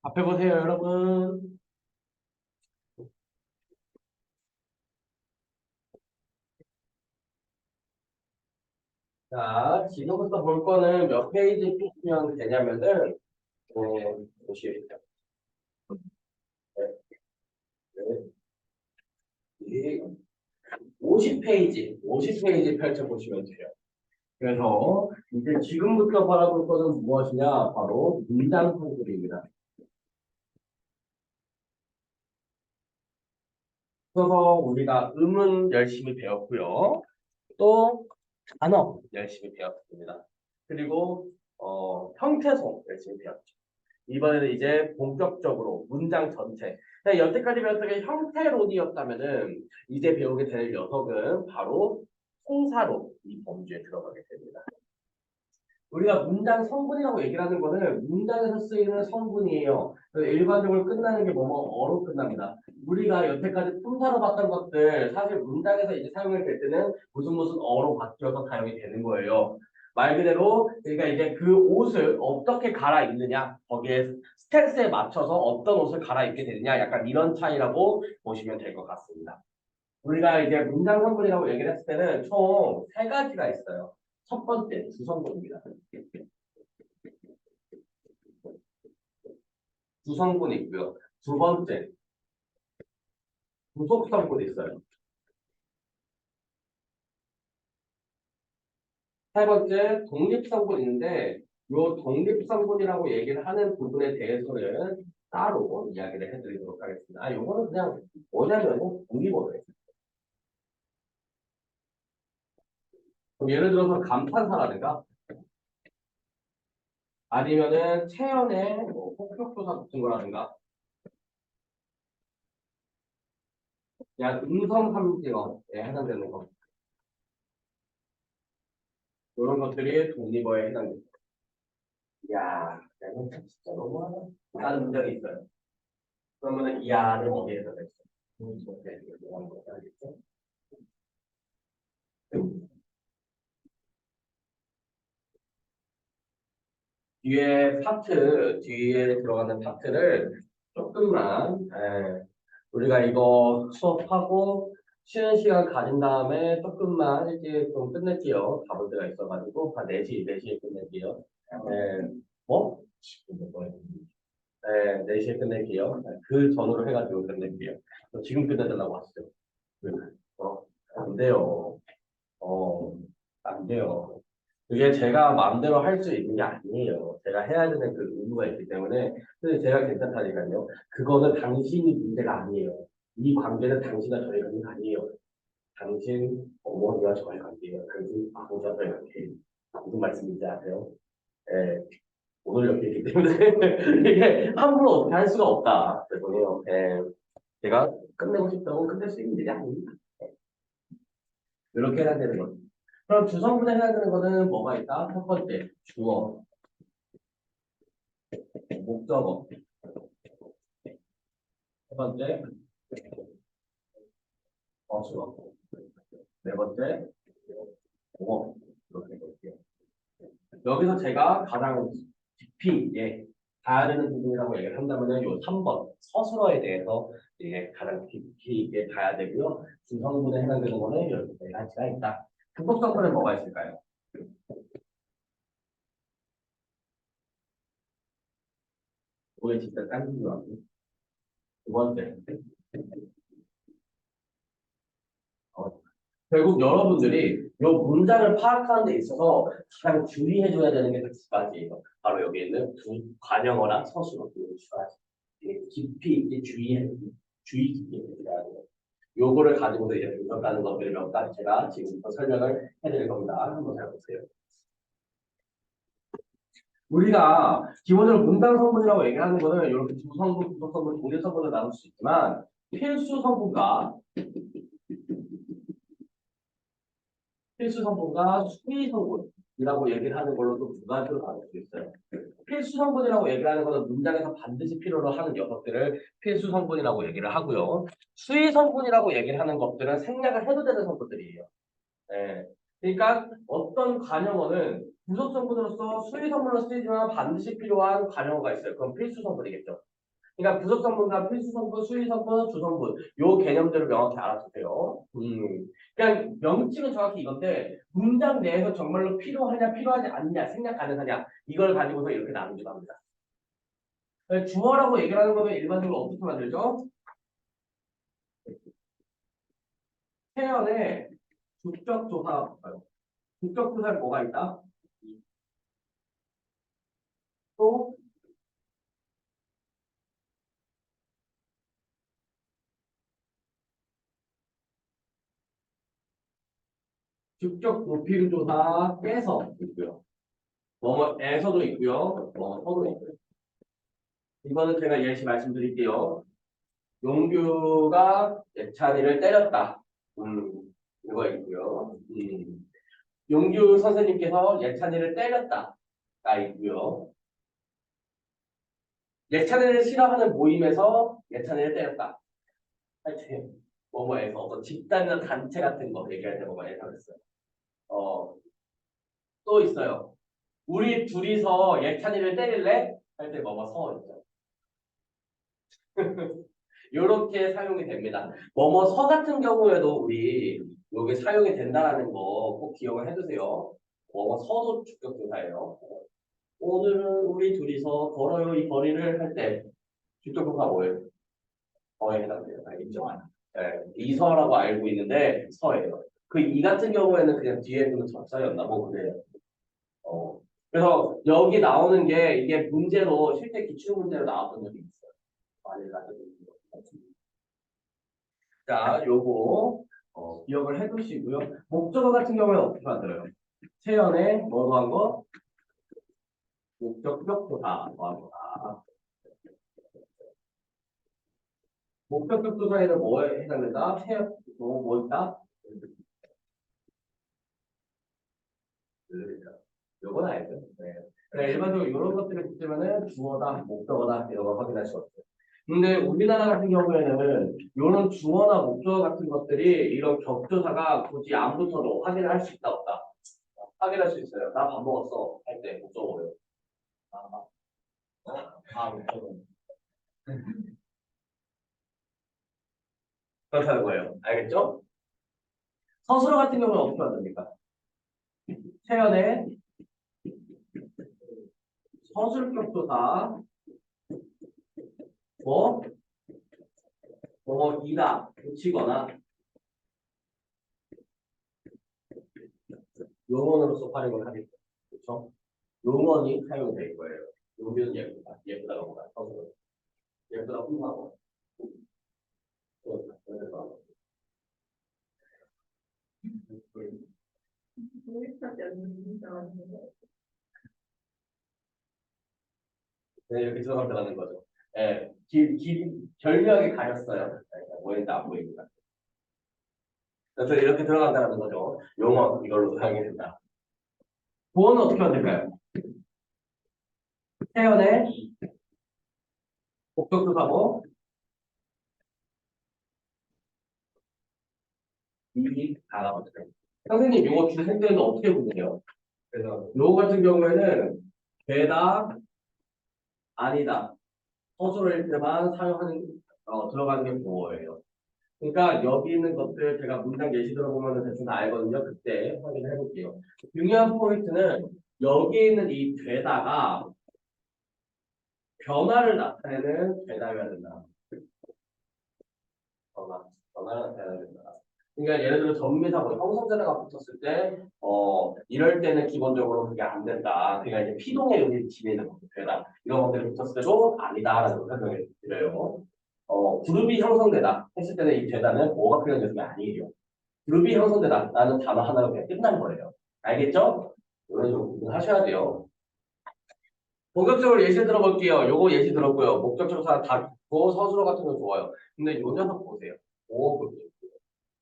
앞에 보세요, 여러분. 자, 지금부터 볼 거는 몇 페이지 피면 되냐면은, 보시겠죠. 이 50페이지 펼쳐보시면 돼요. 그래서 이제 지금부터 바라볼 거는 무엇이냐? 바로 문장 성분입니다. 그래서 우리가 음은 열심히 배웠고요. 또 단어 열심히 배웠습니다. 그리고 형태소 열심히 배웠죠. 이번에는 이제 본격적으로 문장 전체. 여태까지 배웠던 게 형태론이었다면은 이제 배우게 될 녀석은 바로 통사로 이 범주에 들어가게 됩니다. 우리가 문장 성분이라고 얘기를 하는 거는 문장에서 쓰이는 성분이에요. 그래서 일반적으로 끝나는 게 어로 끝납니다. 우리가 여태까지 품사로 봤던 것들 사실 문장에서 이제 사용이 될 때는 무슨 어로 바뀌어서 사용이 되는 거예요. 말 그대로 그러니까 이제 그 옷을 어떻게 갈아입느냐 거기에 스탠스에 맞춰서 어떤 옷을 갈아입게 되느냐 약간 이런 차이라고 보시면 될 것 같습니다. 우리가 이제 문장 성분이라고 얘기를 했을 때는 총 세 가지가 있어요. 첫 번째 주성분입니다. 주성분이 있고요. 두 번째 부속성분이 있어요. 세 번째 독립성분이 있는데 이 독립성분이라고 얘기를 하는 부분에 대해서는 따로 이야기를 해드리도록 하겠습니다. 요거는 그냥 뭐냐면은 동기모여예요. 예를 들어서 감탄사라든가 아니면은 체연의 혹격조사 같은 거라든가 그냥 음성 함지어에 해당되는 거 이런 것들이 독립어에 해당됩니다. 이야, 내가 진짜 너무하다. 다른 문장이 있어요. 그러면은 이하는 어디에서 됐어? 알겠죠? 뒤에 들어가는 파트를 조금만, 우리가 이거 수업하고 쉬는 시간 가진 다음에 조금만 일찍 좀 끝낼게요. 가볼 때가 있어가지고, 한 4시에 끝낼게요. 뭐? 네, 4시에 끝낼게요. 그 전후로 해가지고 끝낼게요. 지금 끝내달라고 하시죠. 안 돼요. 어, 안 돼요. 그게 제가 마음대로 할 수 있는 게 아니에요. 제가 해야 되는 그 의무가 있기 때문에. 근데 제가 괜찮다니까요. 그거는 당신이 문제가 아니에요. 이 관계는 당신과 저의 관계가 아니에요. 당신 어머니와 저의 관계예요. 당신 아버지와 저의 관계예요. 무슨 말씀인지 아세요? 예, 오늘 이렇게 있기 때문에 이게 함부로 어떻게 할 수가 없다. 죄송해요. 예, 제가 끝내고 싶다고 끝낼 수 있는 일이 아닙니다. 이렇게 해야 되는 거죠. 그럼 주성분에 해당되는 거는 뭐가 있다? 첫 번째, 주어, 목적어. 세 번째, 어수어. 네 번째, 공어. 이렇게 볼게요. 여기서 제가 가장 깊이 가야 되는 부분이라고 얘기를 한다면 요 3번 서술어에 대해서 가장 깊이 가야 되고요. 주성분에 해당되는 거는 이렇게 네 가지가 있다. 부속성분은 뭐가 있을까요? 이게 진짜 딴 질문이고 두 번째, 어, 결국 여러분들이 이 문장을 파악하는 데 있어서 가장 주의해줘야 되는 게 두 가지예요. 바로 여기 있는 관용어나 서술어 두 가지. 깊이 있게 주의 깊게 해줘야 돼요. 요거를 가지고서 이제 분석하는 것들을 몇 가지 제가 지금부터 설명을 해드릴 겁니다. 한번 잘 보세요. 우리가 기본적으로 문장 성분이라고 얘기하는 거는 이렇게 주성분, 부속성분, 동일성분을 나눌 수 있지만 필수 성분과 수의 성분이라고 얘기를 하는 걸로 또 두 가지로 나눌 수 있어요. 필수 성분이라고 얘기를 하는 거는 문장에서 반드시 필요로 하는 녀석들을 필수 성분이라고 얘기를 하고요. 수의 성분이라고 얘기를 하는 것들은 생략을 해도 되는 성분들이에요. 예. 그러니까 어떤 관용어는 부속 성분으로서 수의 성분으로 쓰이지만 반드시 필요한 관용어가 있어요. 그럼 필수 성분이겠죠. 그러니까 부속성분과 필수성분, 수의성분, 주성분 요 개념들을 명확히 알아두세요. 그냥 명칭은 정확히 이건데 문장 내에서 정말로 필요하냐 필요하지 않냐 생략 가능하냐 이걸 가지고서 이렇게 나누기도 합니다. 주어라고 얘기를 하는 거면 일반적으로 어떻게 만들죠? 태연의 국적조사가 볼까요? 국적조사에 뭐가 있다? 또 국적 도필 조사에서 있고요. 뭐뭐에서도 있고요. 뭐뭐서도 있고요. 이거는 제가 예시 말씀드릴게요. 용규가 예찬이를 때렸다. 이거 있고요. 용규 선생님께서 예찬이를 때렸다가 있고요. 예찬이를 싫어하는 모임에서 예찬이를 때렸다. 하여튼 뭐뭐에서 어떤 집단이나 단체 같은 거 얘기할 때 뭐뭐에서 그랬어요. 또 있어요. 우리 둘이서 예찬이를 때릴래? 할 때 뭐뭐서 있죠. 이렇게 사용이 됩니다. 뭐뭐서 같은 경우에도 우리 여기 사용이 된다라는 거 꼭 기억을 해두세요. 뭐뭐서도 주격조사예요. 오늘은 우리 둘이서 걸어요 이 거리를 할 때 주격조사 뭐예요? 서에 해당돼요. 알겠죠? 네, 이서라고 알고 있는데 서예요. 그 이 같은 경우에는 그냥 뒤에 있는 접사였나 뭐 그래요. 그래서 여기 나오는 게 이게 문제로 실제 기출 문제로 나왔던 적이 있어요. 많이 나왔던 적이 있어요. 자, 요거 기억을 해두시고요. 목적어 같은 경우에는 어떻게 만들어요? 체연에 뭐 더한 거? 목적격조사 더한 거다. 목적격조사에는 뭐에 해당된다? 체연 뭐 있다? 요건 알죠? 네. 그러니까 일반적으로 이런 것들을 붙으면은 주어다, 목적어다 이런 거 확인할 수 없어요. 근데 우리나라 같은 경우에는 이런 주어나 목적어 같은 것들이 이런 격조사가 굳이 안 붙어도 확인을 할 수 있다 없다. 확인할 수 있어요. 나 밥 먹었어 할 때 목적어예요. 아, 목적어. 그렇다는 거예요. 알겠죠? 서술어 같은 경우는 어떻게 만듭니까? 세연의 서술격조사 뭐 이다 붙이거나 용언으로서 활용을 하겠죠. 그렇죠? 용언이 사용이 될 거예요. 용기는 예쁘다. 예쁘다가 뭐가 서술어. 예쁘다 훌륭하고. 그래서 네, 이렇게 들어간다는 거죠. 예, 결명하게 가렸어요. 뭐인지 안 보입니다. 그래서 이렇게 들어간다는 거죠. 용어 이걸로 사용이 된다. 보어는 어떻게 만들까요? 태연의 목적조사고 이 단어가 어떻게 선생님 이거 주실 때는 어떻게 보세요? 그래서 요거 같은 경우에는 되다 아니다 서술일 때만 사용하는 들어가는 게 보어예요. 그러니까 여기 있는 것들 제가 문장 예시 들어보면 대충 다 알거든요. 그때 확인해 볼게요. 중요한 포인트는 여기 있는 이 되다가 변화를 나타내는 되다여야 된다. 변화를 나타내야 된다. 그러니까 예를 들어 전미사 뭐 형성자가 붙었을 때 이럴 때는 기본적으로 그게 안 된다. 그러니까 이제 피동의 의미를 지니는 되다. 이런 것들이 붙었을 때도 아니다라는 설명을 드려요. 그룹이 형성되다 했을 때는 이 되다는 뭐가 필요한 게 아니에요. 그룹이 형성되다라는 단어 하나로 그냥 끝난 거예요. 알겠죠? 이런 좀 하셔야 돼요. 본격적으로 예시 들어볼게요. 요거 예시 들었고요. 목적조사 다 듣고 서술어 같은 거 좋아요. 근데 요 녀석 보세요. 보어 볼게요.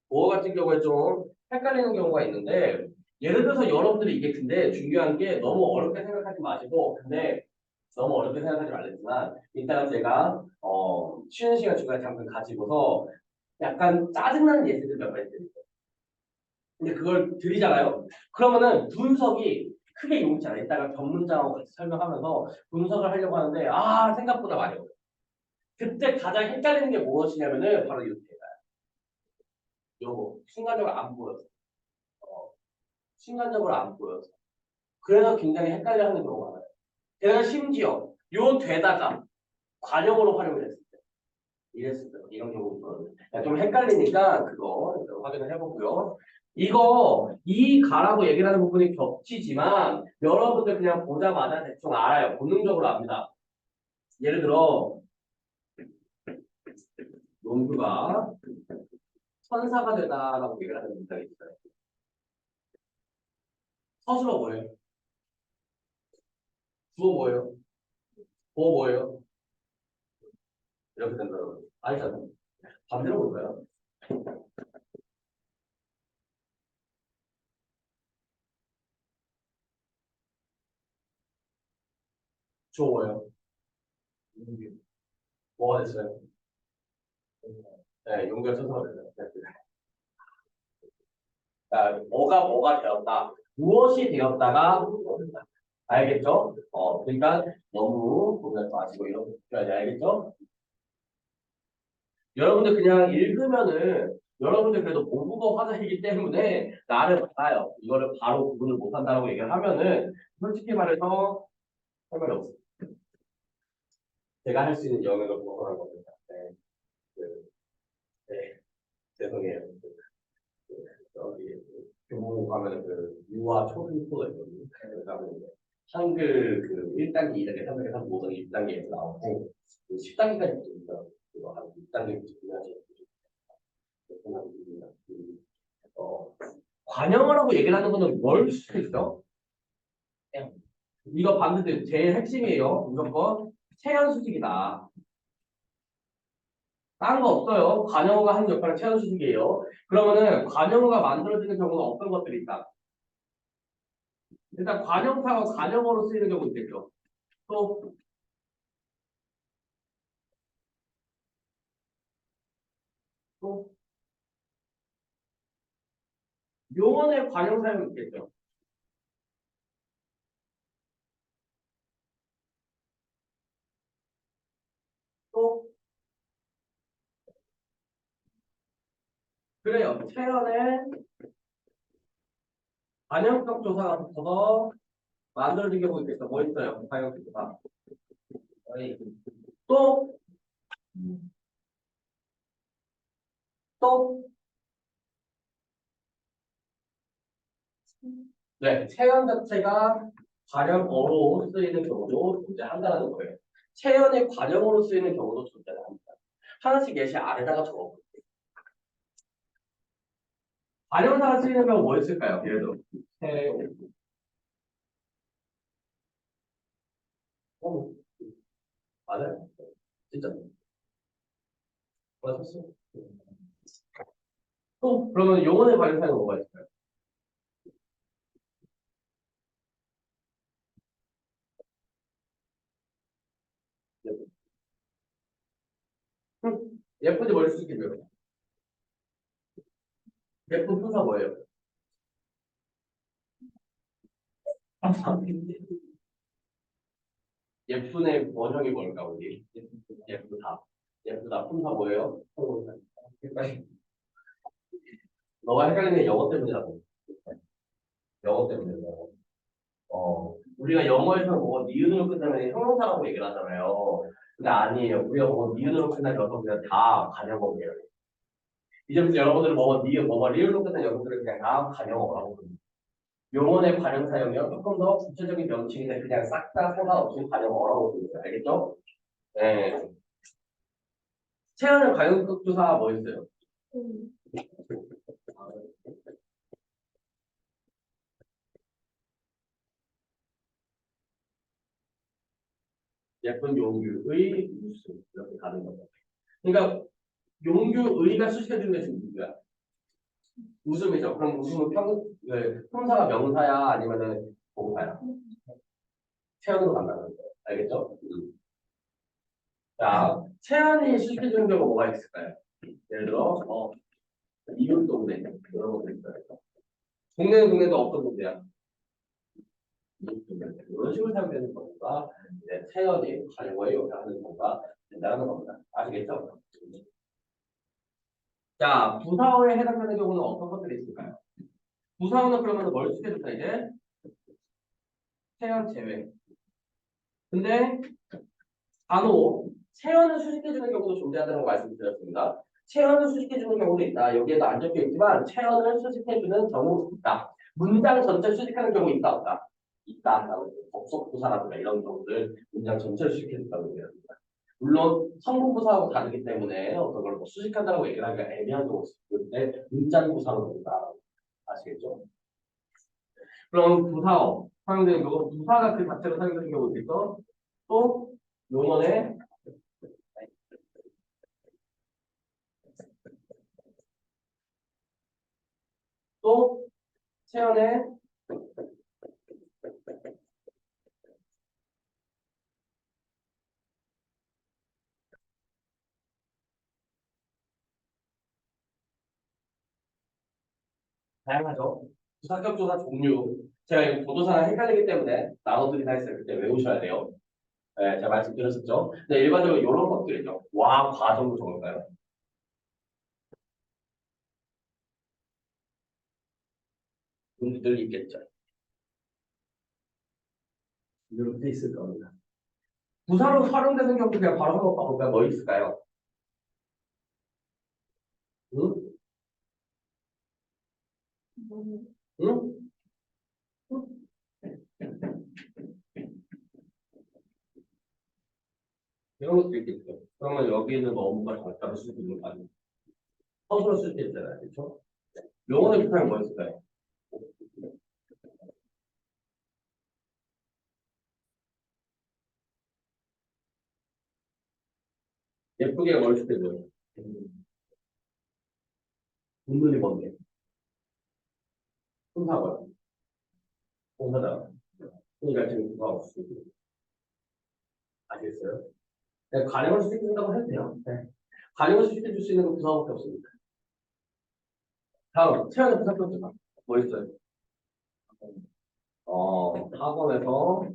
보어 같은 경우에 좀 헷갈리는 경우가 있는데 예를 들어서 여러분들이 이게 근데 중요한 게 너무 어렵게 생각하지 마시고 근데 너무 어렵게 생각하지 말랬지만 이따가 제가 쉬는 시간 중간에 잠깐 가지고서 약간 짜증나는 예시들 몇 가지 드릴게요. 근데 그걸 드리잖아요. 그러면은 분석이 크게 용잖아요. 이따가 전문자하고 같이 설명하면서 분석을 하려고 하는데 생각보다 많이 어려워요. 그때 가장 헷갈리는 게 무엇이냐면은 바로 이 대가요. 요거 순간적으로 안 보여서. 순간적으로 안 보여서. 그래서 굉장히 헷갈려하는 경우가 많아요. 게다가 심지어 요 되다가 관용어로 활용을 했을 때 이랬을 때 이런 경우는 좀 헷갈리니까 그거 확인을 해보고요. 이거 이 가라고 얘기를 하는 부분이 겹치지만 여러분들 그냥 보자마자 대충 알아요. 본능적으로 압니다. 예를 들어 논두가 천사가 되다라고 얘기를 하는 문장이 있어요. 서술어 뭐예요? 주어 뭐예요? 보어 뭐예요? 이렇게 된다고. 알잖아요. 반대로 볼까요? 주어 뭐예요? 뭐가 됐어요? 네, 용결 천사가 됐어요. 네. 자, 뭐가 되었다. 무엇이 되었다가 알겠죠? 그러니까 너무 보면서 마시고 이런 표현이 알겠죠? 여러분들 그냥 읽으면은 여러분들 그래도 모국어 화자이기 때문에 나를 알아요. 이거를 바로 구분을 못한다고 얘기를 하면은 솔직히 말해서 할 말이 없어요. 제가 할 수 있는 영역을 벗어난 겁니다. 네, 그, 네, 죄송해요. 여기 교보 가면 그 유아 초등부가 있거든요. 그래서 한글 그 1단계, 2단계, 3단계, 3단계, 1단계에서 나오고 그 10단계까지 있어요. 그거 한 6단계부터 끝나지. 어, 관영어라고 얘기를 하는 거는 뭘 수도 있어? 이거 봤는데 제일 핵심이에요. 무조건 체연 수직이다. 다른 거 없어요. 관영어가 하는 역할은 체연 수직이에요. 그러면은 관영어가 만들어지는 경우는 어떤 것들이 있다? 일단 관형사가 관형어로 쓰이는 경우 있겠죠. 또, 또 용언의 관형사용이 있겠죠. 또 그래요. 체연의 관형적 조사가 붙어서 만들어진 경우 있겠죠. 뭐 있어요? 관형적 조사. 또, 또, 네, 체연 자체가 관형어로 쓰이는 경우도 존재한다는 거예요. 체연이 관형어로 쓰이는 경우도 존재합니다. 하나씩 예시 아래다가 적어. 관형사가 쓰이는 경우 뭐 있을까요? 예를 들어, 체, 어, 맞아요. 진짜. 맞았어. 또 그러면 용언의 관련사가 뭐가 있을까요? 예쁜지 머리 숙이고요. 예쁜 품사 뭐예요? 예쁜의 원형이 뭘까 우리? 예쁘다. 예쁘다. 품사 뭐예요? 헷갈리- 너가 헷갈리는 게 영어 때문이라고. 영어 때문에. 우리가 영어에서 뭐 니은으로 끝나면 형용사라고 얘기를 하잖아요. 근데 아니에요. 우리가 뭐 니은으로 끝난 여성들은 다 간영어예요. 이제부터 여러분들 뭐 니은, 뭐 리을로 끝난 여성들은 그냥 다 간영어라고 부릅니다. 용언의 관형 사용이요. 조금 더 구체적인 명칭인데 그냥 싹 다 상관없이 관형어라고 부릅니다. 알겠죠? 네. 채연의 관용급 조사 뭐 있어요? 예쁜 용규의 웃음 이렇게 가는 거죠. 그러니까 용규의가 수식해주는 게 지금 누구야? 웃음이죠. 그럼 웃음은 품사가 명사야 아니면은 동사야? 채연으로 간다는 거예요. 알겠죠? 자, 채연이 수식해주는 경우가 뭐가 있을까요? 예를 들어 이웃 동네 이런 것도 있어요. 동네는 동네도 어떤 동네야? 이런 식으로 사용되는 경우가 이제 태연이 관용어에 요구하는 경우가 된다는 겁니다. 아시겠죠? 자, 부사어에 해당되는 경우는 어떤 것들이 있을까요? 부사어는 그러면 뭘 시켜줄까 이제? 태연 제외. 근데 간혹 체연을 수식해주는 경우도 존재한다는 거 말씀드렸습니다. 체연을 수식해주는 경우도 있다. 여기에도 안 적혀 있지만 체연을 수식해주는 경우 있다. 문장 전체를 수식하는 경우 있다 없다? 있다. 접속 부사라든가 이런 경우들 문장 전체를 수식해준다고 얘기합니다. 물론 성분 부사하고 다르기 때문에 어떤 걸 뭐 수식한다고 얘기를 하기가 애매한 경우가 있을 때 문장 부사로 된다. 아시겠죠? 그럼 부사어 사용되는 경우 부사가 그 자체로 사용되는 경우 있겠죠? 또 용언의 또 체연의 다양하죠. 부사격 조사 종류. 제가 이거 보도사랑 헷갈리기 때문에 나눠드리다 했어요. 그때 외우셔야 돼요. 네, 제가 말씀드렸었죠. 근데 일반적으로 이런 것들이죠. 와, 과 정도 적을까요? 늘 있겠죠. 이렇게 있을 겁니다. 부사로 활용되는 경우 그냥 바로 한번 봐볼까요? 뭐 있을까요? 응? 응? 응? 이런 것도 있겠죠. 그러면 여기는 너무가 작다고 쓸 수 있는 거 아니에요? 서술을 쓸 수 있잖아요. 그렇죠? 용어는 비슷하게 뭐 있을까요? 예쁘게 뭘 쓰고요. 분들이 뭔데? 손사고요. 공사다. 그러니까 지금 부사가 없으고 아시겠어요? 네, 가령을 수식해준다고 해도 돼요. 네. 가령을 수식해줄 수 있는 건 부사밖에 없습니다. 다음, 태어난 부사 표현가 뭐 있어요? 학원에서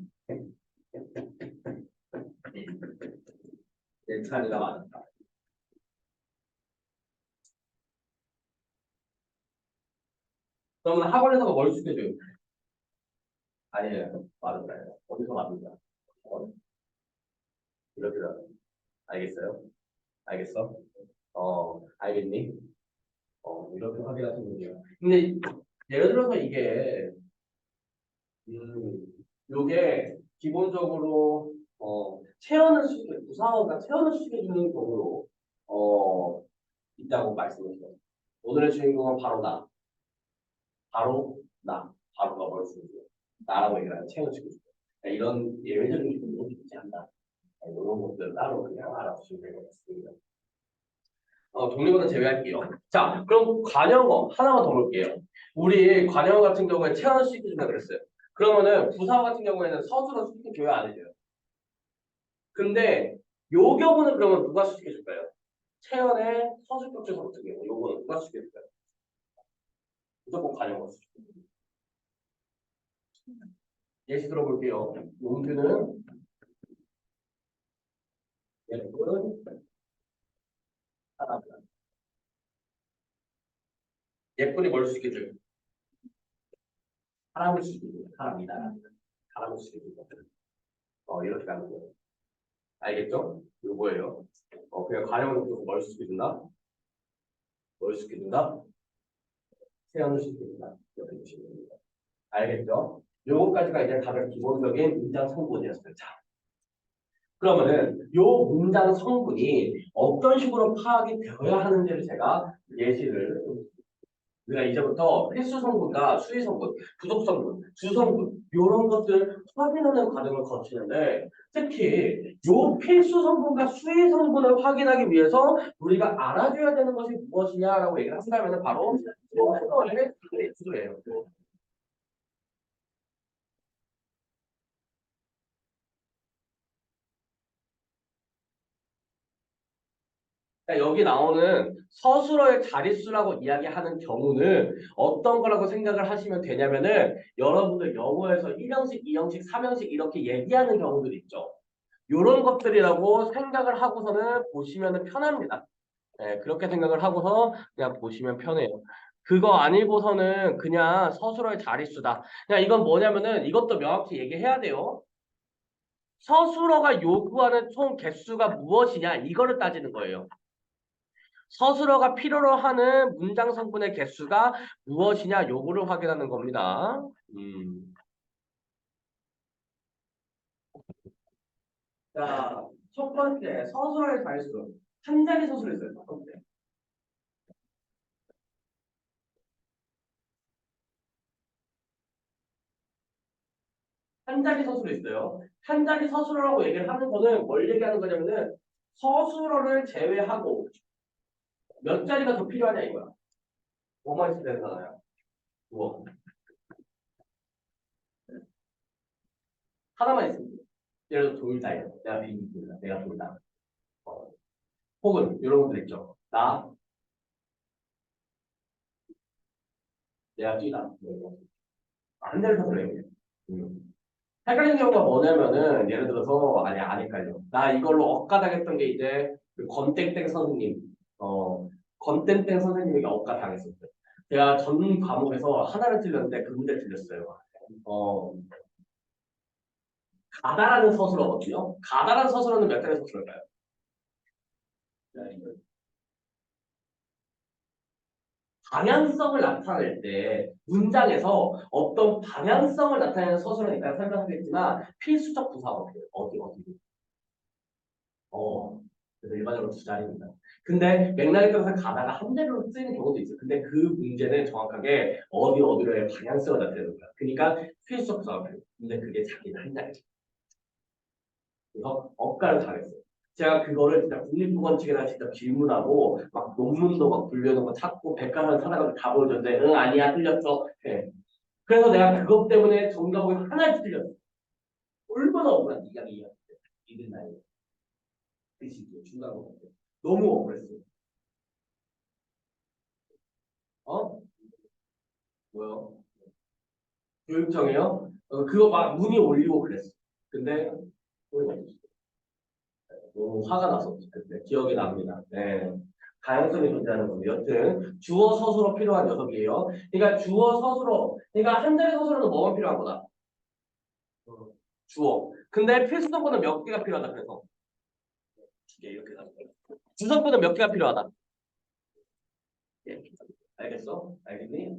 내 차례가 많았다. 그러면 학원에서가 뭘 수식해줘요? 아니에요. 맞은가요? 어디서 맞은가? 학원. 이렇게 다 알겠어요? 알겠어? 알겠니? 이렇게 확인하시면 돼요. 근데 예를 들어서 이게 요게 기본적으로 체언을 시켜 부사어가 체언을 시켜주는 경우로 있다고 말씀드렸어요. 오늘의 주인공은 바로 나, 바로 나, 바로가 뭘 쓰는 거예요? 나라고 얘기를 하는 체언을 시켜주고 이런 예외적인 경우도 있지 않나? 이런 것들 따로 그냥 알아두시면 될 것 같습니다. 독립어는 제외할게요. 자, 그럼 관형어 하나만 더 볼게요. 우리 관형어 같은 경우에 체언을 시켜준다 그랬어요. 그러면은 부사어 같은 경우에는 서술어 수식해줘야 안 해줘요. 근데 요 경우는 그러면 누가 수식해줄까요? 체연의 서술격제서 같은 경우 요거는 누가 수식해줄까요? 무조건 관용어 수식. 예시 들어볼게요. 용규는 예쁜 사람이다. 예쁜이 뭘 수식해줘요? 사람을 수식해줘요. 사람이다. 사람을 수식해줘요. 이렇게 가는 거예요. 알겠죠? 요거예요. 그냥 관용어 무조건 뭘 수식해준다? 뭘 수식해준다? 체연을 수식해준다. 이렇게 보시면 됩니다. 알겠죠? 요거까지가 이제 가장 기본적인 문장 성분이었어요. 자, 그러면은 요 문장 성분이 어떤 식으로 파악이 되어야 하는지를 제가 예시를 우리가 이제부터 필수 성분과 수의 성분, 부속 성분, 주 성분 이런 것들 확인하는 과정을 거치는데 특히 요 필수 성분과 수의 성분을 확인하기 위해서 우리가 알아줘야 되는 것이 무엇이냐라고 얘기를 한다면 바로 소설의 수예요. 그러니까 여기 나오는 서술어의 자릿수라고 이야기하는 경우는 어떤 거라고 생각을 하시면 되냐면은 여러분들 영어에서 1형식, 2형식, 3형식 이렇게 얘기하는 경우들이 있죠. 요런 것들이라고 생각을 하고서는 보시면 편합니다. 네, 그렇게 생각을 하고서 그냥 보시면 편해요. 그거 아니고서는 그냥 서술어의 자릿수다. 그냥 이건 뭐냐면은 이것도 명확히 얘기해야 돼요. 서술어가 요구하는 총 개수가 무엇이냐 이거를 따지는 거예요. 서술어가 필요로 하는 문장 성분의 개수가 무엇이냐 요거를 확인하는 겁니다. 자, 첫 번째 서술어의 자릿수. 한 자리 서술이 있어요. 첫 번째. 한 자리 서술이 있어요. 한 자리 서술어라고 얘기를 하는 거는 뭘 얘기하는 거냐면은 서술어를 제외하고 몇 자리가 더 필요하냐 이거야. 뭐만 있으면 되잖아요. 뭐 하나만 있으면 돼. 예를 들어 돌다예요. 내가 비행기다. 내가 돌다. 어, 혹은 이런 것들 있죠. 내가 뛰다. 뭐 이런 거. 한 자리 서술어 얘기해. 음. 헷갈리는 경우가 뭐냐면은 예를 들어서 아니 안 헷갈려. 나 이걸로 억까당했던 게 이제 그 권땡땡 선생님 권땡땡 선생님에게 억까당했었어요. 제가 전 과목에서 하나를 틀렸는데 그 문제 틀렸어요. 어 가다라는 서술어거든요. 가다라는 서술어는 몇 자리 서술어일까요? 방향성을 나타낼 때 문장에서 어떤 방향성을 나타내는 서술은 이따 설명하겠지만 필수적 부사가 어디 그래서 일반적으로 두 자리입니다. 근데 맥락에 따라서 가다가 한 자리로 쓰이는 경우도 있어요. 근데 그 문제는 정확하게 어디로의 방향성을 나타내는 거야. 그러니까 필수적 부사가 필요. 근데 그게 자기는 한 자리. 그래서 억가를 당했어요. 제가 그거를 진짜 국립국어원칙에다 직접 질문하고 막 논문도 막 불려놓고 찾고 백과사전 찾아가서 다 보여줬는데 응 아니야 틀렸어. 네. 그래서 내가 그것 때문에 정답을 하나씩 틀렸어. 얼마나 억울한 네가 이든 나이 그 시기에 중간고사 때 너무 억울했어. 어? 뭐요? 교육청이요? 그거 막 문의 올리고 그랬어. 근데 소리가 없었어. 너무 화가 났었어. 그때 기억이 납니다. 네. 가용성이 존재하는 거죠. 여튼 주어 서술어 필요한 녀석이에요. 그러니까 주어 서술어. 그러니까 한 자리 서술어는 뭐만 필요한 거다? 어, 주어. 근데 필수적으로는 몇 개가 필요하다 그래서 두 개 이렇게 나온 거예요. 주석부는 몇 개가 필요하다. 예. 알겠어? 알겠니?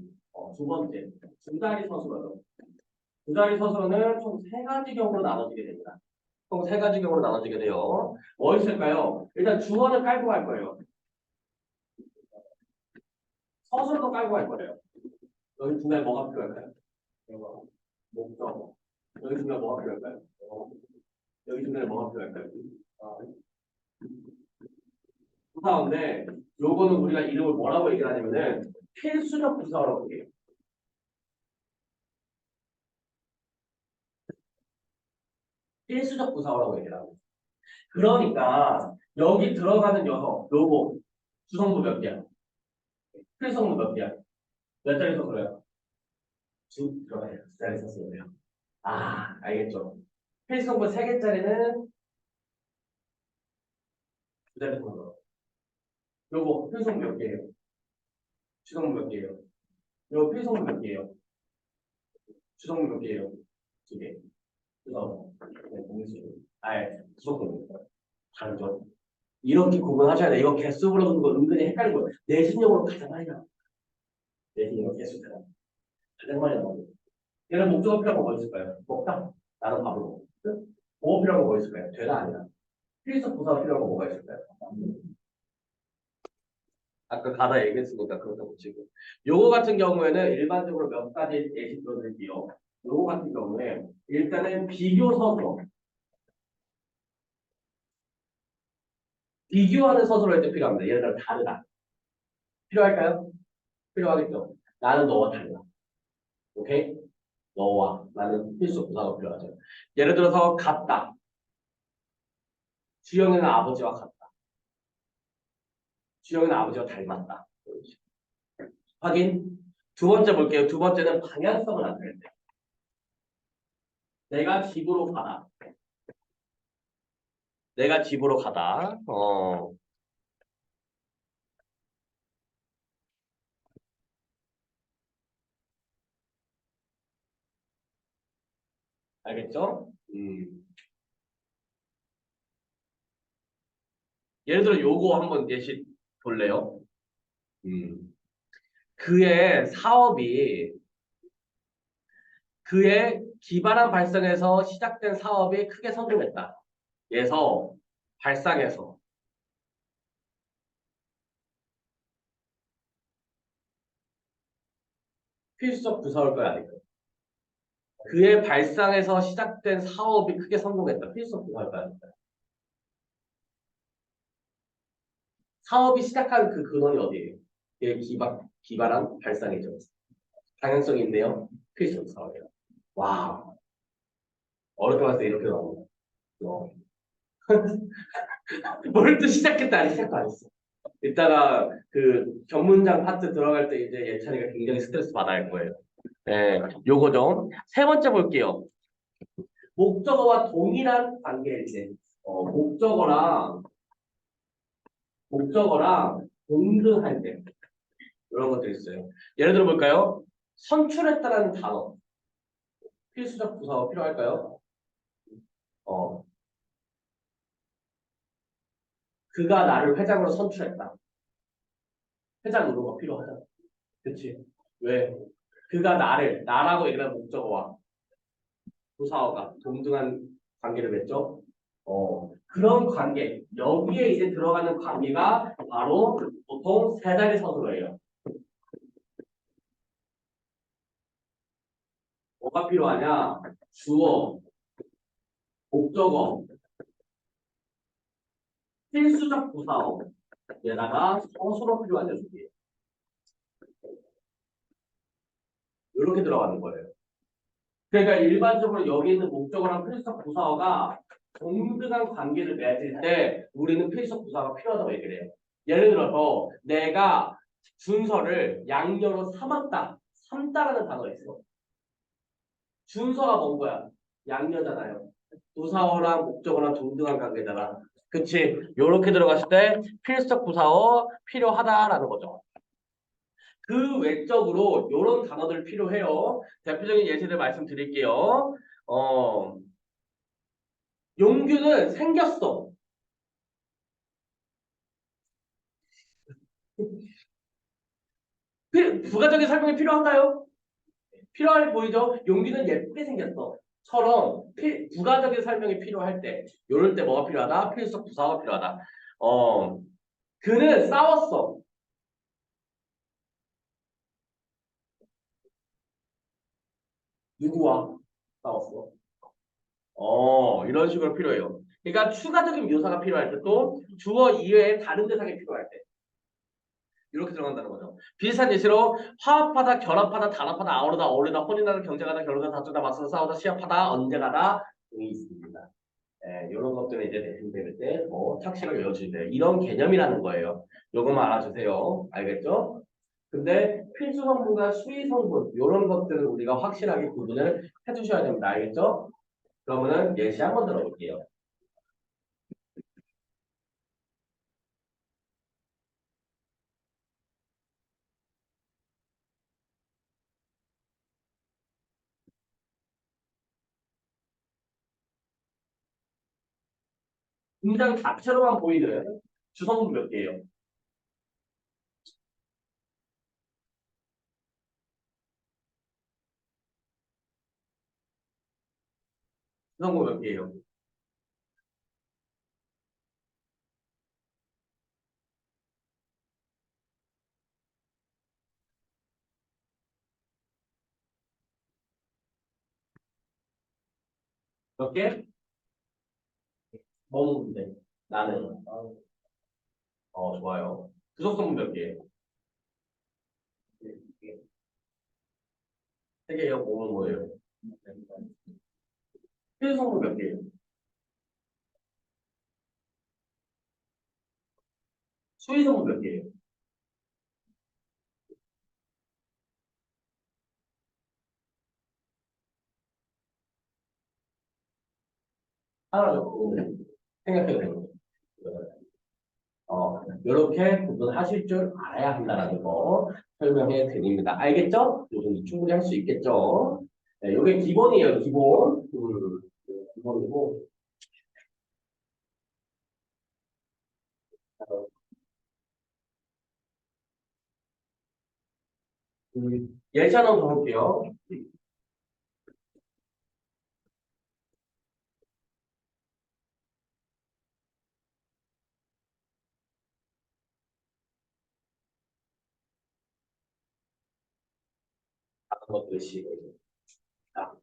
두 번째 두 자리 서술어요. 두 자리 서술어는 총 세 가지 경우로 나눠지게 됩니다. 총 세 가지 경우로 나눠지게 돼요. 뭐 있을까요? 일단 주어는 깔고 갈 거예요. 서술도 깔고 갈 거예요. 여기 중간에 뭐가 필요할까요? 이거, 목적. 여기 중간에 뭐가 필요할까요? 여기 중간에 뭐가 필요할까요? 아, 부사인데 요거는 우리가 이름을 뭐라고 얘기를 하냐면은 필수적 부사라고 얘기해요. 필수적 부사라고 얘기를 하고. 그러니까 여기 들어가는 녀석, 요거 주성부 몇 개야? 필성부 몇 개야? 몇 자리 써서요? 두 들어가요. 두 자리 썼어요. 아, 알겠죠? 필수성분 3개짜리는 두 자리 썼어요. 요거 필성분 몇 개예요? 주성분 몇 개예요? 요거 필성분 몇 개예요? 주성분 몇 개예요? 두 개. 그래서 네, 공수. 아예 주성분 다르죠. 이렇게 구분하셔야 돼. 이거 개수 부르는 거 은근히 헷갈리는 거예요. 내신용으로 가장 많이 나와. 내신용 개수 가장 많이 나와요. 얘는 목적어 필요한 거뭐 있을까요? 먹다. 나는 밥을 먹어. 보호 필요한 거뭐 있을까요? 되다 아니다. 필수 부사 필요한 거 뭐가 있을까요? 아까 가다 얘기했으니까 그렇다고 치고. 요거 같은 경우에는 일반적으로 몇 가지 예시 들어드릴게요. 요거 같은 경우에 일단은 비교 서술어. 비교하는 서술어 할 때 필요합니다. 예를 들어 다르다. 필요할까요? 필요하겠죠. 나는 너와 달라. 오케이? 너와 나는 필수 부사가 필요하죠. 예를 들어서 같다. 주영이는 아버지와 같다. 주영이는 아버지와 닮았다. 확인. 두 번째 볼게요. 두 번째는 방향성을 나타낼 때. 내가 집으로 가다. 내가 집으로 가다. 알겠죠? 예를 들어 요거 한번 예시 볼래요? 음. 그의 사업이 그의 기발한 발상에서 시작된 사업이 크게 성공했다. 예서 발상에서 필수적 부사일 거야 아닐까? 그의 발상에서 시작된 사업이 크게 성공했다. 필수적 부사일 거야 아닐까? 사업이 시작한 그 근원이 어디예요? 그의 기발한 발상이죠. 방향성이 있네요. 필수적 부사예요. 와, 어렵게 봤을 때 이렇게 나옵니다. 뭘 또 시작했다 아니 시작도 안 했어. 이따가 그 전문장 파트 들어갈 때 이제 예찬이가 굉장히 스트레스 받아야 할 거예요. 네, 요거죠. 세 번째 볼게요. 목적어와 동일한 관계일 때, 목적어랑 동등할 때 이런 것도 있어요. 예를 들어 볼까요? 선출했다라는 단어 필수적 부사가 필요할까요? 어, 그가 나를 회장으로 선출했다. 회장 의무가 필요하잖아. 그치? 왜? 그가 나라고 얘기하는 목적어와 부사어가 동등한 관계를 맺죠. 그런 관계, 여기에 이제 들어가는 관계가 바로 보통 세 자리 서술어예요. 뭐가 필요하냐? 주어, 목적어, 필수적 부사어, 얘다가 서술어 필요한 녀석이에요. 이렇게 들어가는 거예요. 그러니까 일반적으로 여기 있는 목적어랑 필수적 부사어가 동등한 관계를 맺을 때 우리는 필수적 부사가 필요하다고 얘기를 해요. 예를 들어서 내가 준서를 양녀로 삼았다. 삼다라는 단어가 있어. 준서가 뭔 거야? 양녀잖아요. 부사어랑 목적어랑 동등한 관계잖아. 그치? 요렇게 들어갔을 때 필수적 부사어 필요하다라는 거죠. 그 외적으로 요런 단어들 필요해요. 대표적인 예시를 말씀드릴게요. 어, 용규는 생겼어. 부가적인 설명이 필요한가요? 필요해 보이죠? 용기는 예쁘게 생겼어. 처럼 부가적인 설명이 필요할 때, 요럴 때 뭐가 필요하다? 필수적 부사가 필요하다. 어, 그는 싸웠어. 누구와 싸웠어? 이런 식으로 필요해요. 그러니까 추가적인 묘사가 필요할 때 또 주어 이외에 다른 대상이 필요할 때 이렇게 들어간다는 거죠. 비슷한 예시로 화합하다, 결합하다, 단합하다, 아우르다, 어울리다, 혼인하다, 경쟁하다, 결혼하다, 다투다, 맞서다, 싸우다, 시합하다, 언제가다 등이 있습니다. 이런 것들을 이제 대신될 때 착식을 외워주세요. 이런 개념이라는 거예요. 요것만 알아주세요. 알겠죠? 근데 필수 성분과 수위 성분 이런 것들을 우리가 확실하게 구분을 해주셔야 됩니다. 알겠죠? 그러면은 예시 한번 들어볼게요. 문장 자체로만 보이는 주성분 몇 개예요? 주성분 몇 개예요? 몇 개? 뭐는데? 나는. 좋아요. 부속성분 몇 개예요? 세 개예요? 뭐는 뭐예요? 필수성분 몇 개예요? 수의성분 몇 개예요? 하나죠. 생각해도 되는 거죠. 이렇게 구분하실 줄 알아야 한다는 거 설명해 드립니다. 알겠죠? 이 정도 충분히 할 수 있겠죠? 네, 이게 기본이에요, 기본. 기본이고. 예시 하나 더 볼게요. 다른 것들 시. 자,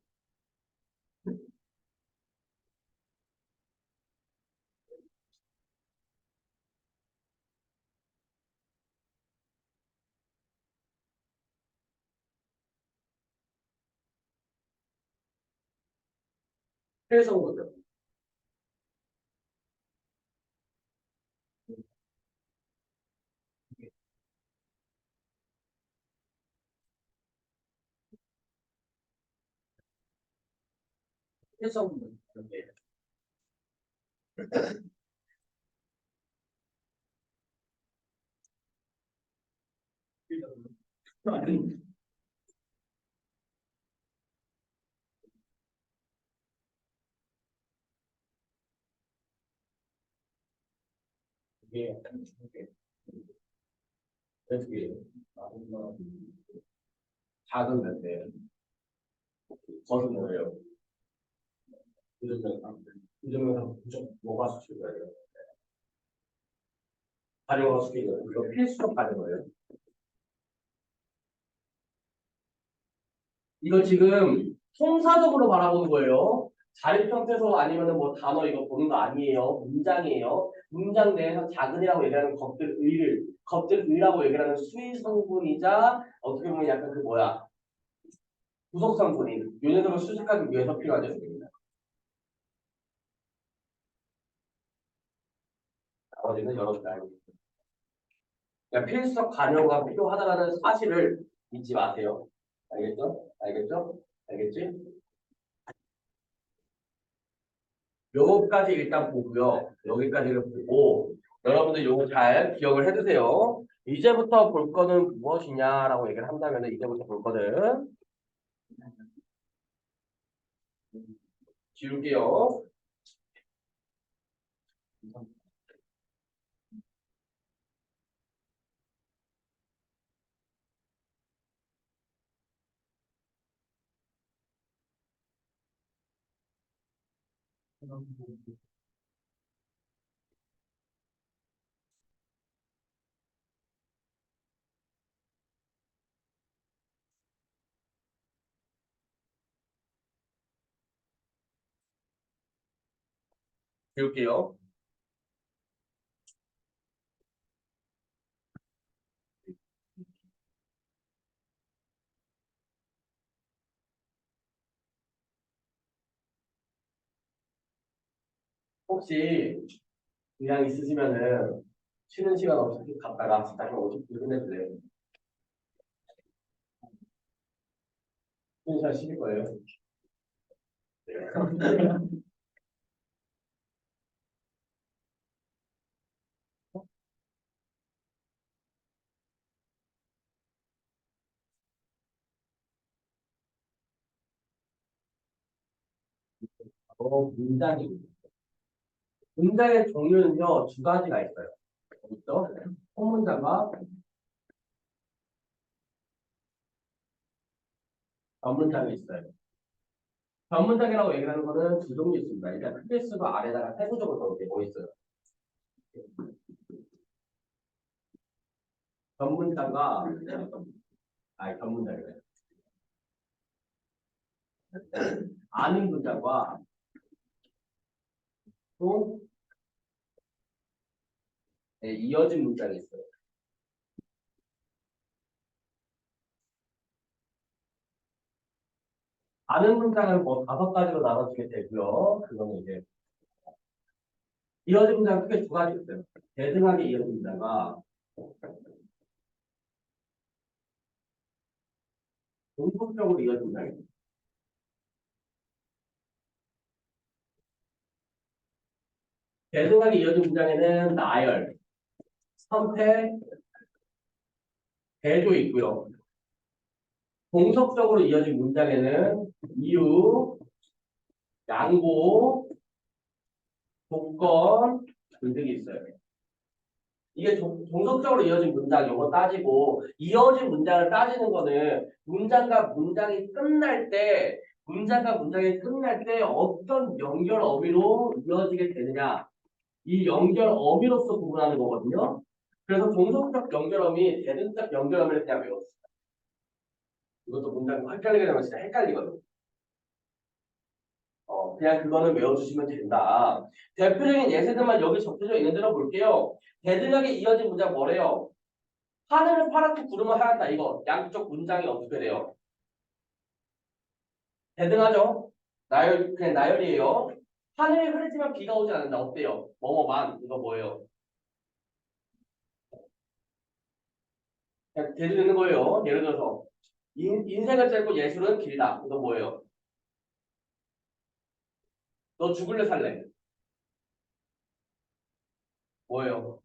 필성분들. 필성분들. 이렇게. 이게 어떻게 작은 건데 거는 뭐예요? 이러면 뭐가 수출이에요? 발효가 수출이에요. 이거 필수로 가는 거예요. 이거 지금 통사적으로 바라보는 거예요. 자립형태소 아니면은 뭐 단어 이거 보는 거 아니에요. 문장이에요. 문장 내에서 작은이라고 얘기하는 겁들의라고 얘기하는 수의 성분이자 어떻게 보면 약간 그 뭐야 구성 성분인 요 녀석을 수식하기 위해서 필요한 녀석입니다. 나머지는 여러분들 알고 있습니다. 그러니까 필수적 간여가 필요하다라는 사실을 잊지 마세요. 알겠죠? 알겠죠? 알겠지? 요거까지 일단 보고요. 여기까지를 보고 여러분들 요거 잘 기억을 해두세요. 이제부터 볼 거는 무엇이냐라고 얘기를 한다면 이제부터 볼 거는 지울게요. 지울게요. 혹시 그냥 있으시면은 쉬는 시간 없이 갔다가 다시 50분 끝내주세요. 쉬는 시간 쉬실 거예요. 문장이 문장의 종류는요 두 가지가 있어요. 있죠? 소문장과 전문장이 있어요. 전문장이라고 얘기하는 거는 두 종류 있습니다. 일단 크게 쓰고 아래다가 세부적으로 이렇게 뭐 있어요. 전문장과 전문장이래. 아는 문장과 또 이어진 문장이 있어요. 아는 문장은 뭐 다섯 가지로 나눠지게 되고요. 그거는 이제 이어진 문장 크게 두 가지 있어요. 대등하게 이어진 문장과 공통적으로 이어진 문장입니다. 대등하게 이어진 문장에는 나열, 선택, 대조 있고요. 공속적으로 이어진 문장에는 이유, 양보, 조건 등등이 있어요. 이게 종속적으로 이어진 문장 이거 따지고 이어진 문장을 따지는 거는 문장과 문장이 끝날 때 어떤 연결 어미로 이어지게 되느냐 이 연결 어미로서 구분하는 거거든요. 그래서 종속적 연결 어미, 대등적 연결 어미를 그냥 외웠어요. 이것도 문장 헷갈리게 되면 진짜 헷갈리거든요. 그냥 그거는 외워주시면 된다. 대표적인 예시들만 여기 적혀져 있는 대로 볼게요. 대등하게 이어진 문장 뭐래요? 하늘은 파랗고 구름은 하얗다. 이거 양쪽 문장이 어떻게 돼요? 대등하죠? 그냥 나열이에요. 하늘이 흐리지만 비가 오지 않는다. 어때요? 뭐뭐만. 이거 뭐예요? 그냥 대조 되는 거예요. 예를 들어서 인생은 짧고 예술은 길다. 이거 뭐예요? 너 죽을래 살래? 뭐예요?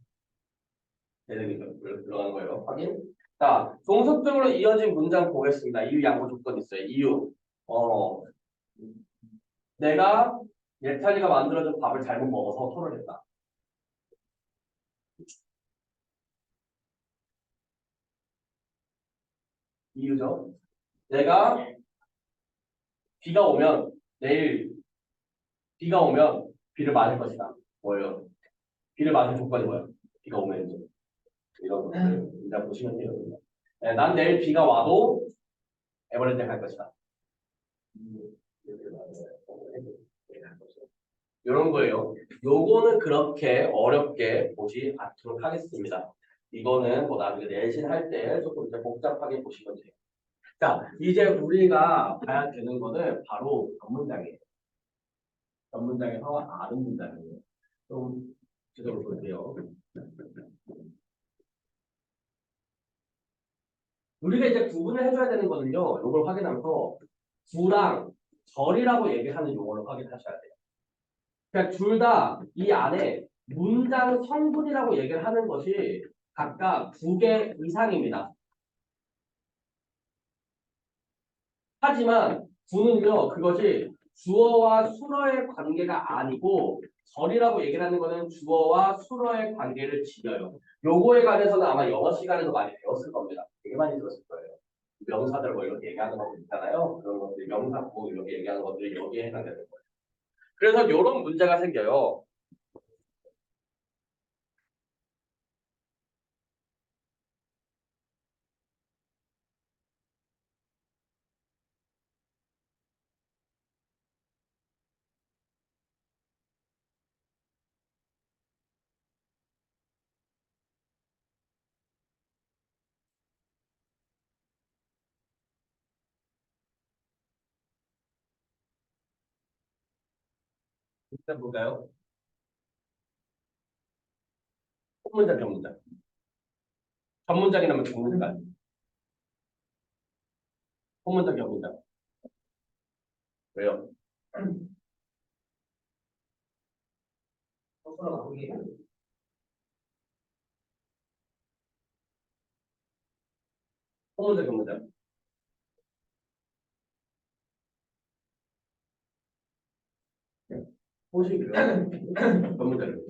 대등이죠. 들어가는 거예요. 확인. 자, 종속적으로 이어진 문장 보겠습니다. 이유, 양보, 조건 있어요. 이유. 어, 내가 예찬이가 만들어준 밥을 잘못 먹어서 토를 했다. 이유죠. 내가 비가 오면 내일 비가 오면 비를 맞을 것이다. 뭐예요? 비를 맞을 조건이 뭐야? 비가 오면 이제 이런 것들 일단 보시면 돼요. 네, 난 내일 비가 와도 에버랜드에 갈 것이다. 이런 거예요. 요거는 그렇게 어렵게 보지 않도록 하겠습니다. 이거는 뭐 나중에 내신할 때 조금 이제 복잡하게 보시면 돼요. 자, 이제 우리가 봐야 되는 거는 바로 전문장이에요. 전문장에서 아는 문장이에요. 좀 제대로 볼게요. 우리가 이제 구분을 해줘야 되는 거는요. 이걸 확인하면서 주랑 절이라고 얘기하는 용어를 확인하셔야 돼요. 그러니까 둘 다 이 안에 문장 성분이라고 얘기를 하는 것이 각각 두 개 이상입니다. 하지만 주는요, 그것이 주어와 수어의 관계가 아니고 절이라고 얘기를 하는 것은 주어와 수어의 관계를 지어요. 요거에 관해서는 아마 영어 시간에도 많이 배웠을 겁니다. 되게 많이 들었을 거예요. 명사들 뭐 이렇게 얘기하는 것들 있잖아요. 그런 것들 명사 뭐 이렇게 얘기하는 것들이 여기에 해당되는 거예요. 그래서 이런 문제가 생겨요. 일단 볼까요? 혼문장, 전문장. 전문장이라면 전문가. 혼문장, 전문장. 왜요? 혼문장, 전문장. 호식이요. 전문장.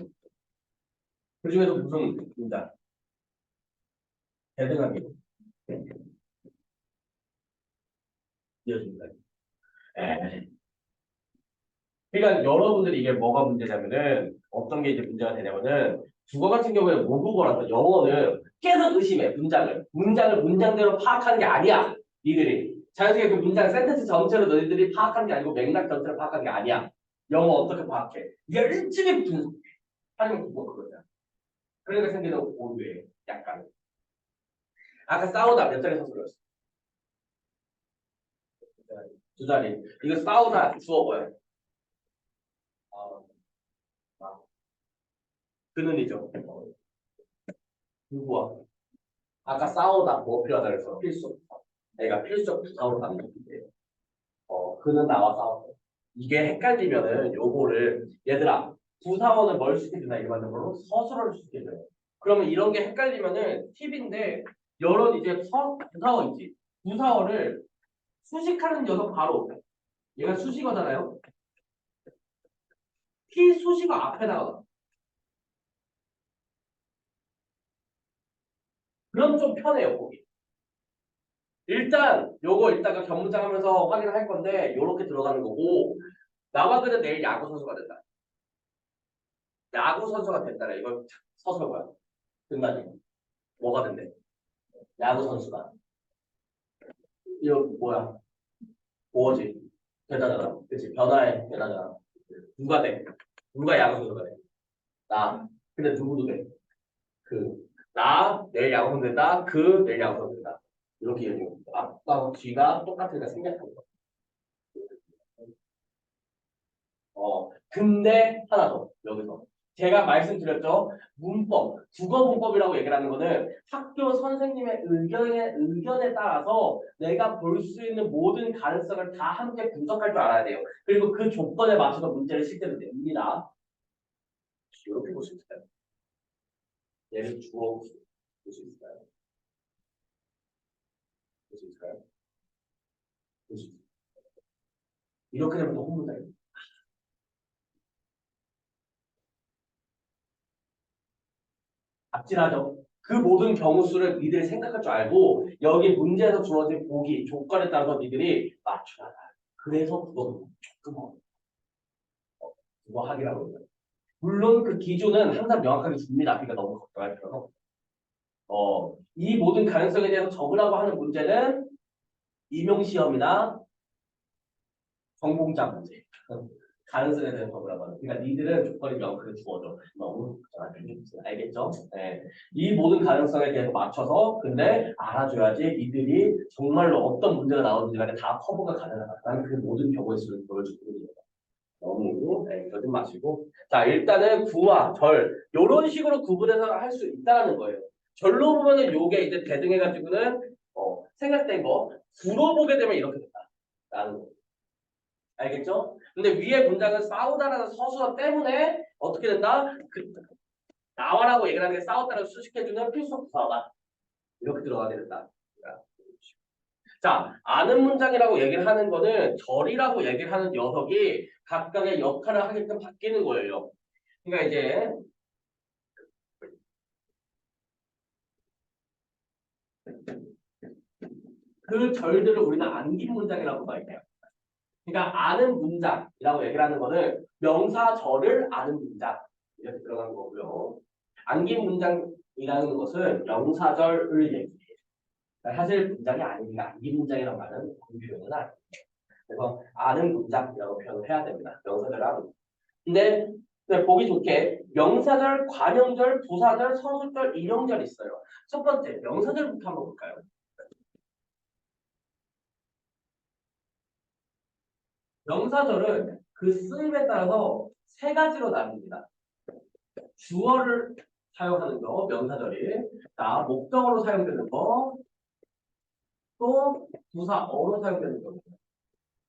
그 중에서 무슨 문장? 대등하게 이어집니다. 그러니까 여러분들이 이게 뭐가 문제냐면은 어떤 게 이제 문제가 되냐면은 국어 같은 경우에는 모국어라서 영어는 계속 의심해 문장을 문장대로 파악하는 게 아니야 니들이 자연스럽게 그 문장 센텐스 전체로 너희들이 파악하는 게 아니고 맥락 전체를 파악하는 게 아니야 영어 어떻게 파악해 열심히 분석해 하지만 국어 그거야 그러니까 생기는 오류예요 약간 아까 싸우다 몇 자리 선수였어 두 자리 이거 싸우다 주어 뭐야 아, 아. 그는이죠. 누구와? 아까 싸우다 뭐 필요하다 그래서 필수. 내가 필수 부사로 가는 건데요. 그는 나와 싸웠어. 이게 헷갈리면은 요거를 얘들아 부사원을 뭘 시켜주나 일반적으로 서술어를 시켜줘요. 그러면 이런 게 헷갈리면은 팁인데 여러 이제 부사어 있지. 부사어를 수식하는 녀석 바로 얘가 수식어잖아요. 피수식어 앞에다가 그럼 좀 편해요 보기. 일단 요거 이따가 견문장 하면서 확인을 할 건데 요렇게 들어가는 거고 나와 그는 내일 야구 선수가 된다. 야구 선수가 된다. 이거 서술어야. 끝나지. 뭐가 된대? 야구 선수가. 이거 뭐야? 뭐지? 변화잖아. 그치? 변화의 변화잖아. 누가 돼? 누가 야구 선수가 돼? 나. 근데 누구도 돼? 나 내일 야구 선수 된다. 내일 야구 선수 된다. 이렇게 얘기해요. 앞과 뒤가 똑같으니까 생략하는 거. 근데 하나 더 여기서 제가 말씀드렸죠. 문법, 국어 문법이라고 얘기를 하는 거는 학교 선생님의 의견에 따라서 내가 볼 수 있는 모든 가능성을 다 함께 분석할 줄 알아야 돼요. 그리고 그 조건에 맞춰서 문제를 실제로 냅니다. 이렇게 볼 수 있을까요? 얘를 주어 볼 수 있을까요? 볼 수 있을까요? 볼 수 있을까요? 이렇게 되면 너무 문제예요. 갑질하죠. 그 모든 경우 수를 니들이 생각할 줄 알고 여기 문제에서 주어진 보기 조건에 따라서 니들이 맞춰야 돼. 그래서 그거 조금 그거 하기라고 해요. 물론 그 기준은 항상 명확하게 줍니다. 그러니까 너무 걱정할 필요는 없어. 이 모든 가능성에 대해서 적으라고 하는 문제는 임용시험이나 정봉자 문제. 가능성에 대해서 적으라고 하는. 그러니까 니들은 조건이 명확하게 주어져. 너무 걱정할 필요는 없어요. 알겠죠? 네. 이 모든 가능성에 대해서 맞춰서 근데 알아줘야지 니들이 정말로 어떤 문제가 나오는지 간에 다 커버가 가능하다. 나는 그 모든 경우의 수를 보여주고 있는 거예요. 너무 거짓 마시고 자 일단은 구와 절 요런 식으로 구분해서 할 수 있다는 거예요. 절로 보면은 요게 이제 대등해가지고는 생략된 거 구로 보게 되면 이렇게 된다라는 거 알겠죠? 근데 위에 문장은 싸우다라는 서술어 때문에 어떻게 된다? 나와라고 얘기를 하는 게 싸웠다는 수식해주는 필수 부사가 이렇게 들어가야 된다. 자, 아는 문장이라고 얘기를 하는 거는 절이라고 얘기를 하는 녀석이 각각의 역할을 하게끔 바뀌는 거예요. 그러니까 이제 그 절들을 우리는 암긴 문장이라고 봐요. 그러니까 아는 문장이라고 얘기를 하는 거는 명사절을 아는 문장 이렇게 들어가는 거고요. 암긴 문장이라는 것은 명사절을 얘기해요. 그러니까 사실 문장이 아니니까 암긴 문장이라고 하는 그 표현은 아니에요. 그래서 아는 문장이라고 표현을 해야 됩니다. 명사절 아는. 근데 보기 좋게 명사절, 관형절, 부사절, 서술절, 일형절 있어요. 첫 번째 명사절부터 한번 볼까요? 명사절은 그 쓰임에 따라서 세 가지로 나뉩니다. 주어를 사용하는 거, 명사절이. 자, 목적어로 사용되는 거, 또 부사어로 사용되는 거.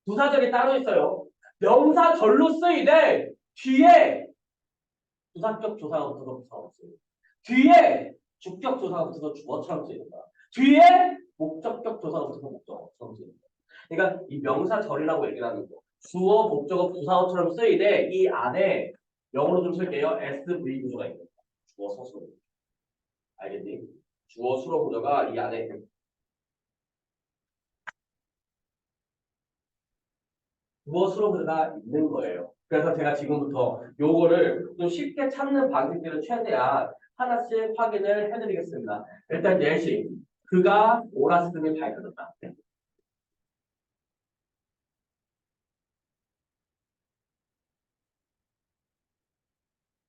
부사절이 따로 있어요. 명사절로 쓰이되 뒤에 부사격 조사가 붙어서 부사가 쓰여요. 뒤에 주격 조사가 붙어서 주어처럼 쓰입니다. 뒤에 목적격 조사가 붙어서 목적어처럼 쓰입니다. 그러니까 이 명사절이라고 얘기를 하는 거. 주어, 목적어, 부사어처럼 쓰이되 이 안에 영어로 좀 쓸게요. SV 구조가 있는 거야. 주어, 서술어. 알겠니? 주어, 수어 구조가 이 안에 주어, 수어 구조가 있는 거예요. 그래서 제가 지금부터 요거를 좀 쉽게 찾는 방식들을 최대한 하나씩 확인을 해드리겠습니다. 일단 예시. 그가 옳았음이 밝혀졌다.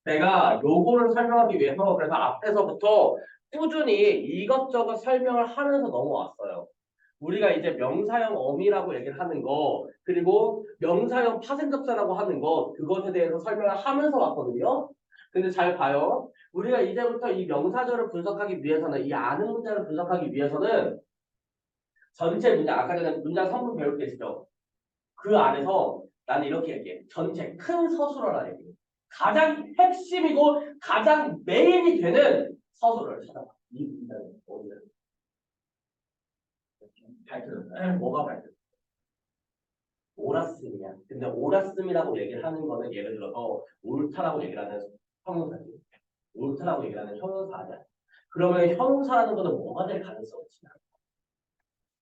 내가 요거를 설명하기 위해서 그래서 앞에서부터 꾸준히 이것저것 설명을 하면서 넘어왔어요. 우리가 이제 명사형 어미라고 얘기를 하는 거 그리고 명사형 파생접사라고 하는 거 그것에 대해서 설명을 하면서 왔거든요. 근데 잘 봐요. 우리가 이제부터 이 명사절을 분석하기 위해서는, 이 아는 문장을 분석하기 위해서는 전체 문장, 아까 전에 문장 성분 배울 때 있죠. 그 안에서 나는 이렇게 얘기해. 전체 큰 서술어라 얘기해. 가장 핵심이고 가장 메인이 되는 서술어를 찾아봐. 이 문장이 오늘 발표. 뭐가 발표? 옳았음이야. 근데 옳았음이라고 얘기를 하는 거는 예를 들어서 옳다라고 얘기를 하는 형용사지. 옳다라고 얘기를 하는 형용사 아니야. 그러면 형용사라는 거는 뭐가 될 가능성이 있나?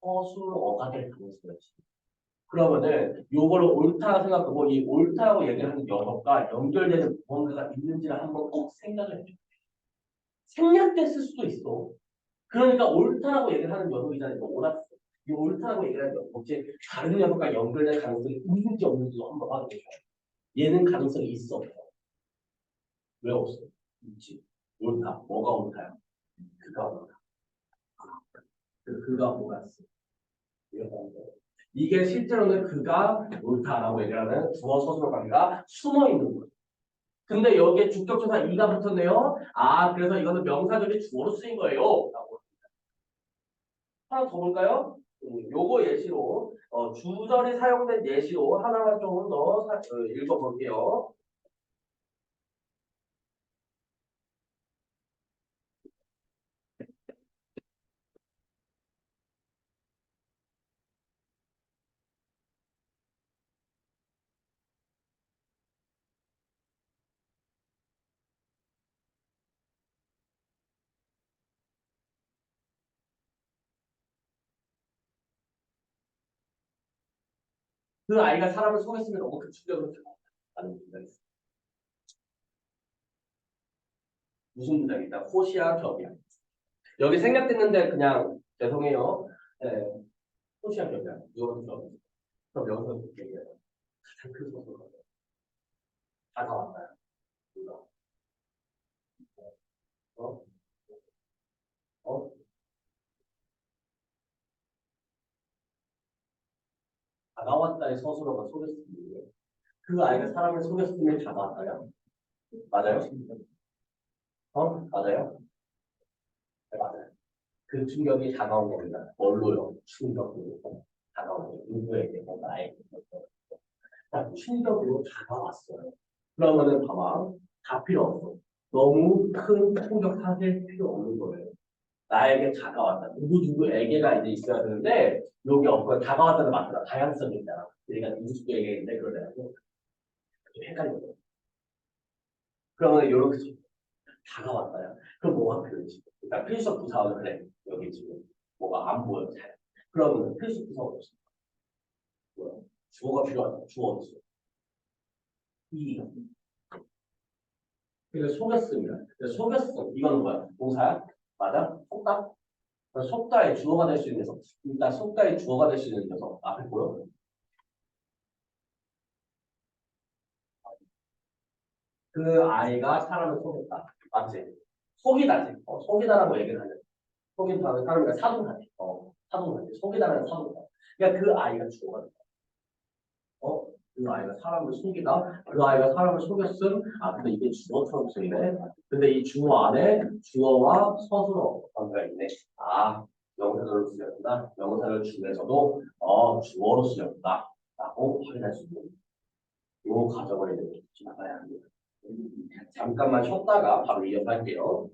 서술어가 될 가능성이 있지. 그러면은 요거를 옳다 생각하고 이 옳다라고 얘기를 하는 녀석과 연결되는 무언가가 있는지를 한번 꼭 생각을 해줘. 생략됐을 수도 있어. 그러니까 옳다라고 얘기를 하는 녀석이잖아요. 옳았어. 이 옳다라고 얘기를 하는 녀석 혹시 다른 녀석과 연결될 가능성이 있는지 없는지도 한번 확인해 줘요. 얘는 가능성이 있어. 왜 없어? 있지. 옳다. 뭐가 옳다야? 그가 옳다. 그가 옳았어. 이게 실제로는 그가 옳다라고 얘기하는 주어 서술어 관계가 숨어 있는 거예요. 근데 여기에 주격조사 이가 붙었네요. 아, 그래서 이거는 명사절이 주어로 쓰인 거예요. 라고. 하나 더 볼까요? 요거 예시로 주절이 사용된 예시로 하나만 조금 더 읽어볼게요. 그 아이가 사람을 속였으면 너무 큰 충격을 받는 문장이 있어요. 무슨 문장이다? 호시야 격이야. 여기 생략됐는데 그냥 죄송해요. 네, 호시야 격이야. 이거는 좀 그럼 여기서 얘기해요. 가장 큰 소설가. 다 나왔나요? 이거. 어? 어? 다 나왔다의 서술어가 속였습니다. 그 아이가 사람을 속였으면 다 나왔다요? 맞아요? 맞아요? 네, 맞아요. 그 충격이 다가온 겁니다. 뭘로요? 충격으로 다가온 거예요. 누구에게? 나에게. 자, 충격으로 다가왔어요. 그러면은 봐봐. 다 필요 없어. 너무 큰 충격 사실 필요 없는 거예요. 나에게 다가왔다. 누구에게가 이제 있어야 되는데 여기 없고 다가왔다는 맞다. 다양성이 있잖아. 그러니까 누구에게인데 그러더라고. 좀 헷갈리는 거예요. 그러면 이렇게 다가왔다요. 그럼 뭐가 필요하지? 일단 필수 부사는 그래. 여기 지금 뭐가 안 보여 잘. 그러면 필수 부사가 없어. 뭐야? 주어가 필요하다. 주어 없어. 이. 그래서 속였습니다. 그래서 속였어. 이거는 뭐야? 동사야? 맞아? 속다? 속다의 주어가 될 수 있는 녀석. 일단 속다의 주어가 될 수 있는 녀석. 앞에 보여? 그 아이가 사람을 속였다. 맞지? 속이다지. 속이다라고 얘기를 하는. 속이다는 사람이가 사동사지. 사동사지. 속이다라는 사동사. 그러니까 그 아이가 주어가 돼. 그 아이가 사람을 속이다. 그 아이가 사람을 속였음. 아, 근데 이게 주어처럼 쓰이네. 근데 이 주어 안에 주어와 서술어 관계가 있네. 아, 명사절로 쓰였구나. 명사절 중에서도 주어로 쓰였다. 라고 확인할 수 있는 이 과정을 이렇게 지나가야 합니다. 잠깐만 쉬었다가 바로 이어갈게요.